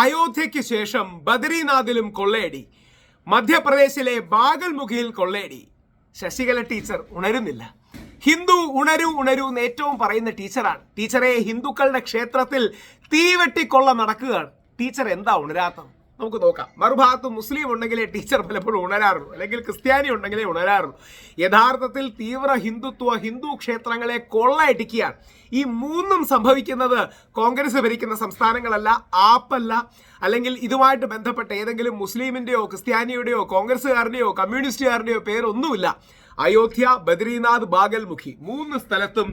അയോധ്യയ്ക്ക് ശേഷം ബദരീനാഥിലും കൊള്ളയടി, മധ്യപ്രദേശിലെ ബാഗൽമുഖിയിൽ കൊള്ളയടി. ശശികല ടീച്ചർ ഉണരുന്നില്ല. ഹിന്ദു ഉണരൂ ഉണരൂ എന്ന് ഏറ്റവും പറയുന്ന ടീച്ചറാണ്. ടീച്ചറെ, ഹിന്ദുക്കളുടെ ക്ഷേത്രത്തിൽ തീവെട്ടിക്കൊള്ള നടക്കുകയാണ്. ടീച്ചർ എന്താ ഉണരാത്തത്? നമുക്ക് നോക്കാം. മറുഭാഗത്ത് മുസ്ലിം ഉണ്ടെങ്കിലേ ടീച്ചർ പലപ്പോഴും ഉണരാറുള്ളൂ, അല്ലെങ്കിൽ ക്രിസ്ത്യാനി ഉണ്ടെങ്കിലേ ഉണരാറുള്ളൂ. യഥാർത്ഥത്തിൽ തീവ്ര ഹിന്ദു ക്ഷേത്രങ്ങളെ കൊള്ളയടിക്കുകയാണ്. ഈ മൂന്നും സംഭവിക്കുന്നത് കോൺഗ്രസ് ഭരിക്കുന്ന സംസ്ഥാനങ്ങളല്ല, ആപ്പല്ല, അല്ലെങ്കിൽ ഇതുമായിട്ട് ബന്ധപ്പെട്ട ഏതെങ്കിലും മുസ്ലിമിന്റെയോ ക്രിസ്ത്യാനിയുടെയോ കോൺഗ്രസ്സുകാരന്റെയോ കമ്മ്യൂണിസ്റ്റുകാരന്റെയോ പേരൊന്നുമില്ല. അയോധ്യ, ബദ്രീനാഥ്, ബാഗൽമുഖി, 3 സ്ഥലത്തും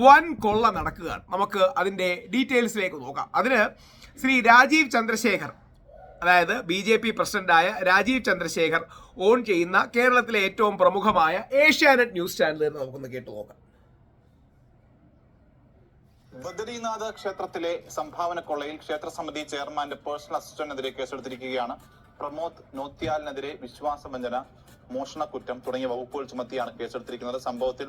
വൻ കൊള്ള നടക്കുകയാണ്. നമുക്ക് അതിന്റെ ഡീറ്റെയിൽസിലേക്ക് നോക്കാം. അതിന് ശ്രീ രാജീവ് ചന്ദ്രശേഖർ, അതായത് BJP പ്രസിഡന്റായ രാജീവ് ചന്ദ്രശേഖർ ഓൺ ചെയ്യുന്ന കേരളത്തിലെ ഏറ്റവും പ്രമുഖമായ ഏഷ്യാനെറ്റ് ന്യൂസ് ചാനൽ എന്ന് നമുക്കൊന്ന് കേട്ടു നോക്കാം. ബദരീനാഥ് ക്ഷേത്രത്തിലെ സംഭാവന കൊള്ളയിൽ ക്ഷേത്ര സമിതി ചെയർമാന്റെ പേഴ്സണൽ അസിസ്റ്റന്റിനെതിരെ കേസെടുത്തിരിക്കുകയാണ്. പ്രമോദ് നോത്യാലിനെതിരെ വിശ്വാസവഞ്ചന, മോഷണക്കുറ്റം തുടങ്ങിയ വകുപ്പുകൾ ചുമത്തിയാണ് കേസെടുത്തിരിക്കുന്നത്. സംഭവത്തിൽ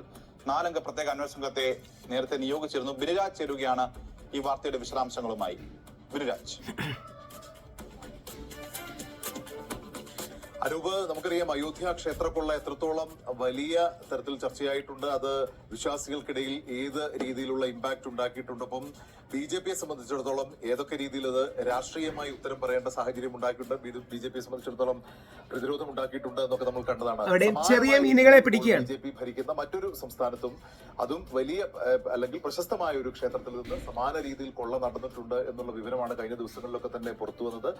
4 അംഗ പ്രത്യേക അന്വേഷണ സംഘത്തെ നേരത്തെ നിയോഗിച്ചിരുന്നു. ബിനുരാജ് ചേരുകയാണ് ഈ വാർത്തയുടെ വിശദാംശങ്ങളുമായി. ബിനുരാജ്. അനൂപ്, നമുക്കറിയാം അയോധ്യ ക്ഷേത്രക്കൊള്ള എത്രത്തോളം വലിയ തരത്തിൽ ചർച്ചയായിട്ടുണ്ട്. അത് വിശ്വാസികൾക്കിടയിൽ ഏത് രീതിയിലുള്ള ഇമ്പാക്ട് ഉണ്ടാക്കിയിട്ടുണ്ട്. അപ്പം BJPയെ സംബന്ധിച്ചിടത്തോളം ഏതൊക്കെ രീതിയിൽ അത് രാഷ്ട്രീയമായി ഉത്തരം പറയേണ്ട സാഹചര്യം ഉണ്ടാക്കിയിട്ടുണ്ട്, BJPയെ സംബന്ധിച്ചിടത്തോളം പ്രതിരോധം ഉണ്ടാക്കിയിട്ടുണ്ട് എന്നൊക്കെ നമ്മൾ കണ്ടതാണ്. ചെറിയ മീനുകളെ പിടിക്കുകയാണ്. BJP ഭരിക്കുന്ന മറ്റൊരു സംസ്ഥാനത്തും അതും വലിയ അല്ലെങ്കിൽ പ്രശസ്തമായ ഒരു ക്ഷേത്രത്തിൽ നിന്ന് സമാന രീതിയിൽ കൊള്ള നടന്നിട്ടുണ്ട് എന്നുള്ള വിവരമാണ് കഴിഞ്ഞ ദിവസങ്ങളിലൊക്കെ തന്നെ പുറത്തു വന്നത്.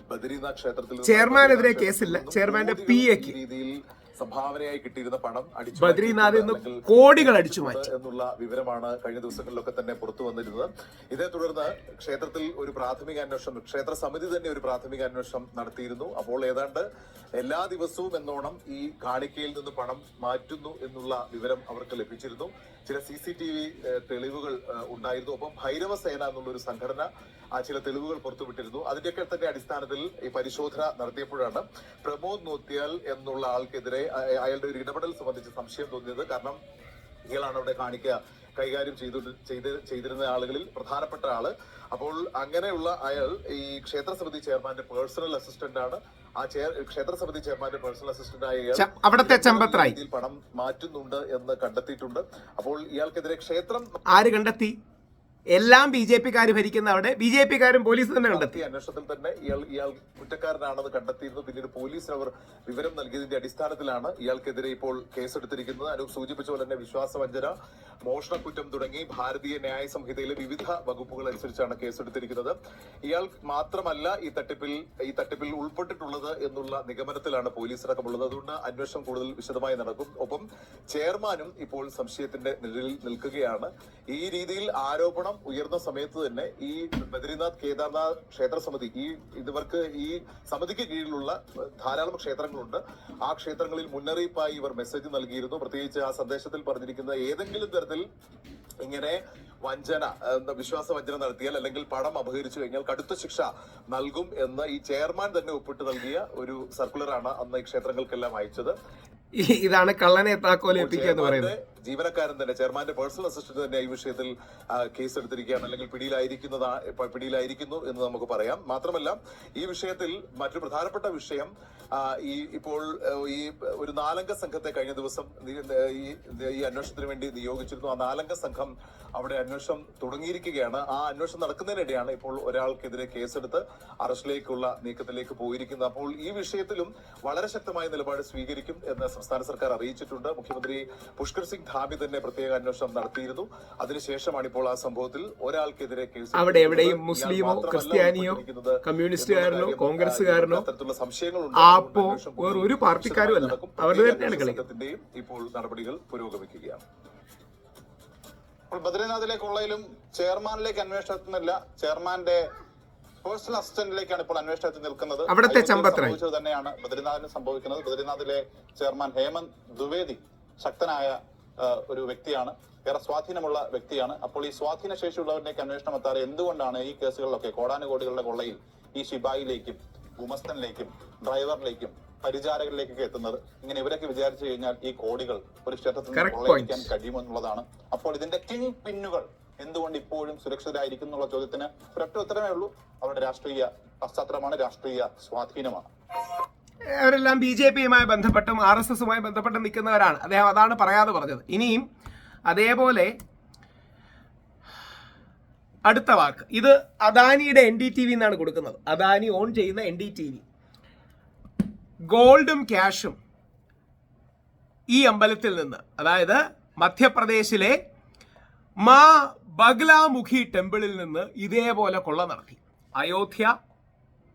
ബദരീനാഥ് ക്ഷേത്രത്തിൽ ചെയർമാനെതിരെ കേസില്ല, ചെയർമാന്റെ PAക്ക് രീതിയിൽ സംഭാവനയായി കിട്ടിയിരുന്ന പണം ബദ്രീനാഥിൽ നിന്ന് കോടികൾ അടിച്ചു മാറ്റി എന്നുള്ള വിവരമാണ് കഴിഞ്ഞ ദിവസങ്ങളിലൊക്കെ തന്നെ പുറത്തു വന്നിരുന്നത്. ഇതേ തുടർന്ന് ക്ഷേത്രത്തിൽ ഒരു പ്രാഥമിക അന്വേഷണം, ക്ഷേത്ര സമിതി തന്നെ ഒരു പ്രാഥമിക അന്വേഷണം നടത്തിയിരുന്നു. അപ്പോൾ ഏതാണ്ട് എല്ലാ ദിവസവും എന്നോണം ഈ കാണിക്കയിൽ നിന്ന് പണം മാറ്റുന്നു എന്നുള്ള വിവരം അവർക്ക് ലഭിച്ചിരുന്നു. ചില CCTV തെളിവുകൾ ഉണ്ടായിരുന്നു. ഒപ്പം ഭൈരവസേന എന്നുള്ളൊരു സംഘടന ചില തെളിവുകൾ പുറത്തുവിട്ടിരുന്നു. അതിന്റെയൊക്കെ തന്നെ അടിസ്ഥാനത്തിൽ ഈ പരിശോധന നടത്തിയപ്പോഴാണ് പ്രമോദ് നോത്യാൽ എന്നുള്ള ആൾക്കെതിരെ അയാളുടെ ഒരു ഇടപെടൽ സംബന്ധിച്ച് സംശയം തോന്നിയത്. കാരണം ഇയാളാണ് അവിടെ കാണിക്ക കൈകാര്യം ചെയ്തിരുന്ന ആളുകളിൽ പ്രധാനപ്പെട്ട ആള്. അപ്പോൾ അങ്ങനെയുള്ള അയാൾ ഈ ക്ഷേത്ര സമിതി ചെയർമാന്റെ പേഴ്സണൽ അസിസ്റ്റന്റ് ആണ്. ആ ക്ഷേത്ര സമിതി ചെയർമാന്റെ പേഴ്സണൽ അസിസ്റ്റന്റ് ആയ അവിടത്തെ ചെമ്പത്രായി പണം മാറ്റുന്നുണ്ട് എന്ന് കണ്ടെത്തിയിട്ടുണ്ട്. അപ്പോൾ ഇയാൾക്കെതിരെ ക്ഷേത്രം ആര് കണ്ടെത്തി? എല്ലാം BJPക്കാർ ഭരിക്കുന്ന അവിടെ BJPക്കാരും പോലീസ് തന്നെ കണ്ടെത്തി. അന്വേഷണത്തിൽ തന്നെ ഇയാൾ കുറ്റക്കാരനാണെന്ന് കണ്ടെത്തിയിരുന്നു. പിന്നീട് പോലീസിന് അവർ വിവരം നൽകിയതിന്റെ അടിസ്ഥാനത്തിലാണ് ഇയാൾക്കെതിരെ ഇപ്പോൾ കേസെടുത്തിരിക്കുന്നത്. അനൂപ് സൂചിപ്പിച്ച പോലെ തന്നെ വിശ്വാസവഞ്ചന, മോഷണക്കുറ്റം തുടങ്ങി ഭാരതീയ ന്യായ സംഹിതയിലെ വിവിധ വകുപ്പുകൾ അനുസരിച്ചാണ് കേസെടുത്തിരിക്കുന്നത്. ഇയാൾ മാത്രമല്ല ഈ തട്ടിപ്പിൽ ഉൾപ്പെട്ടിട്ടുള്ളത് എന്നുള്ള നിഗമനത്തിലാണ് പോലീസ് അടക്കമുള്ളത്. അതുകൊണ്ട് അന്വേഷണം കൂടുതൽ വിശദമായി നടക്കും. ഒപ്പം ചെയർമാനും ഇപ്പോൾ സംശയത്തിന്റെ നിഴലിൽ നിൽക്കുകയാണ്. ഈ രീതിയിൽ ആരോപണം ഉയർന്ന സമയത്ത് തന്നെ ഈ ബദ്രീനാഥ് കേദാർനാഥ് ക്ഷേത്ര സമിതി ഇവർക്ക് ഈ സമിതിക്ക് കീഴിലുള്ള ധാരാളം ക്ഷേത്രങ്ങളുണ്ട്. ആ ക്ഷേത്രങ്ങളിൽ മുന്നറിയിപ്പായി ഇവർ മെസ്സേജ് നൽകിയിരുന്നു. പ്രത്യേകിച്ച് ആ സന്ദേശത്തിൽ പറഞ്ഞിരിക്കുന്ന ഏതെങ്കിലും തരത്തിൽ ഇങ്ങനെ വിശ്വാസവഞ്ചന നടത്തിയാൽ അല്ലെങ്കിൽ പണം അപഹരിച്ചു കഴിഞ്ഞാൽ കടുത്ത ശിക്ഷ നൽകും എന്ന് ഈ ചെയർമാൻ തന്നെ ഒപ്പിട്ട് നൽകിയ ഒരു സർക്കുലറാണ് അന്ന് ഈ ക്ഷേത്രങ്ങൾക്കെല്ലാം അയച്ചത്. ഇതാണ് കള്ളനെ താക്കോൽ എത്തിക്കുക എന്ന് പറയുന്നത്. ജീവനക്കാരൻ തന്നെ, ചെയർമാന്റെ പേഴ്സണൽ അസിസ്റ്റന്റ് തന്നെ ഈ വിഷയത്തിൽ കേസെടുത്തിരിക്കുകയാണ്, അല്ലെങ്കിൽ പിടിയിലായിരിക്കുന്നു എന്ന് നമുക്ക് പറയാം. മാത്രമല്ല ഈ വിഷയത്തിൽ മറ്റൊരു പ്രധാനപ്പെട്ട വിഷയം ഇപ്പോൾ ഈ ഒരു 4 അംഗ സംഘത്തെ കഴിഞ്ഞ ദിവസം ഈ അന്വേഷണത്തിന് വേണ്ടി നിയോഗിച്ചിരുന്നു. ആ 4 അംഗ സംഘം അവിടെ അന്വേഷണം തുടങ്ങിയിരിക്കുകയാണ്. ആ അന്വേഷണം നടക്കുന്നതിനിടെയാണ് ഇപ്പോൾ ഒരാൾക്കെതിരെ കേസെടുത്ത് അറസ്റ്റിലേക്കുള്ള നീക്കത്തിലേക്ക് പോയിരിക്കുന്നത്. അപ്പോൾ ഈ വിഷയത്തിലും വളരെ ശക്തമായ നിലപാട് സ്വീകരിക്കും എന്ന് സംസ്ഥാന സർക്കാർ അറിയിച്ചിട്ടുണ്ട്. മുഖ്യമന്ത്രി പുഷ്കർ സിംഗ് ധാമി തന്നെ പ്രത്യേക അന്വേഷണം നടത്തിയിരുന്നു. അതിനുശേഷമാണ് ഇപ്പോൾ ആ സംഭവത്തിൽ ഒരാൾക്കെതിരെ കേസ്. അവിടെ എവിടെയും മുസ്ലിമോ ക്രിസ്ത്യാനിയോ കമ്മ്യൂണിസ്റ്റുകാരനോ കോൺഗ്രസ്സുകാരനോ അത്തരത്തിലുള്ള സംശയങ്ങൾ ഒരു പാർട്ടിക്കാരും അല്ല, അവരുടെ തന്നെയാണ് കളി. ഇപ്പോൾ നടപടികൾ പുരോഗമിക്കുകയാണ്. ബദ്രീനാഥിലെ കൊള്ളയിലും ചെയർമാനിലേക്ക് അന്വേഷണം എത്തുന്നില്ല, ചെയർമാന്റെ പേഴ്സണൽ അസിസ്റ്റന്റിലേക്കാണ് ഇപ്പോൾ അന്വേഷണത്തിൽ നിൽക്കുന്നത്. അവിടുത്തെ ചമ്പത്രായി തന്നെയാണ് ബദ്രീനാഥിന് സംഭവിക്കുന്നത്. ബദ്രീനാഥിലെ ചെയർമാൻ ഹേമന്ത് ദ്വിവേദി ശക്തനായ ഒരു വ്യക്തിയാണ്, ഏറെ സ്വാധീനമുള്ള വ്യക്തിയാണ്. അപ്പോൾ ഈ സ്വാധീന ശേഷിയുള്ളവരിലേക്ക് അന്വേഷണം എത്താറ് എന്തുകൊണ്ടാണ് ഈ കേസുകളിലൊക്കെ കോടാനുകോടികളുടെ കൊള്ളയിൽ ഈ ശിപായിലേക്കും ഗുമസ്തനിലേക്കും ഡ്രൈവറിലേക്കും പരിചാരകരിലേക്കൊക്കെ എത്തുന്നത്? ഇങ്ങനെ ഇവരൊക്കെ വിചാരിച്ചു കഴിഞ്ഞാൽ ഈ കോടികൾ ഒരു ക്ഷേത്രത്തിൽ നിന്ന് കൊള്ളയടിക്കാൻ കഴിയുമെന്നുള്ളതാണ്. അപ്പോൾ ഇതിന്റെ കിങ് പിന്നുകൾ എന്തുകൊണ്ട് ഇപ്പോഴും സുരക്ഷിതരായിരിക്കും എന്നുള്ള ചോദ്യത്തിന് ഒരൊറ്റ ഉത്തരമേ ഉള്ളൂ: അവരുടെ രാഷ്ട്രീയ പശ്ചാത്തലമാണ്, രാഷ്ട്രീയ സ്വാധീനമാണ്. അവരെല്ലാം BJPയുമായി ബന്ധപ്പെട്ടും RSSുമായി ബന്ധപ്പെട്ടും നിൽക്കുന്നവരാണ്. അദ്ദേഹം അതാണ് പറയാതെ പറഞ്ഞത്. ഇനിയും അതേപോലെ അടുത്ത വാക്ക്, ഇത് അദാനിയുടെ NDTV എന്നാണ് കൊടുക്കുന്നത്. അദാനി ഓൺ ചെയ്യുന്ന NDTV. ഗോൾഡും ക്യാഷും ഈ അമ്പലത്തിൽ നിന്ന്, അതായത് മധ്യപ്രദേശിലെ മാ ബഗ്ലാമുഖി ടെമ്പിളിൽ നിന്ന് ഇതേപോലെ കൊള്ള നടത്തി. അയോധ്യ,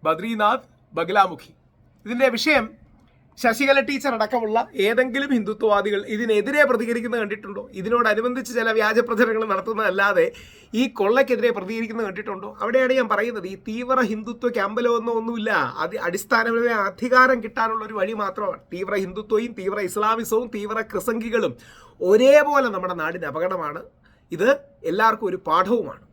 ബദ്രിനാഥ്, ബഗ്ലാമുഖി. ഇതിന്റെ വിഷയം ശശികല ടീച്ചർ അടക്കമുള്ള ഏതെങ്കിലും ഹിന്ദുത്വവാദികൾ ഇതിനെതിരെ പ്രതികരിക്കുന്നത് കണ്ടിട്ടുണ്ടോ? ഇതിനോടനുബന്ധിച്ച് ചില വ്യാജ പ്രചരണങ്ങൾ നടത്തുന്നതല്ലാതെ ഈ കൊള്ളയ്ക്കെതിരെ പ്രതികരിക്കുന്നത് കണ്ടിട്ടുണ്ടോ? അവിടെയാണ് ഞാൻ പറയുന്നത്, ഈ തീവ്ര ഹിന്ദുത്വ ക്യാമ്പലമൊന്നും ഒന്നുമില്ല. അത് അടിസ്ഥാനപരമായ അധികാരം കിട്ടാനുള്ള ഒരു വഴി മാത്രമാണ്. തീവ്ര ഹിന്ദുത്വയും തീവ്ര ഇസ്ലാമിസവും തീവ്ര ക്രിസംഗികളും ഒരേപോലെ നമ്മുടെ നാടിന് അപകടമാണ്. ഇത് എല്ലാവർക്കും ഒരു പാഠവുമാണ്.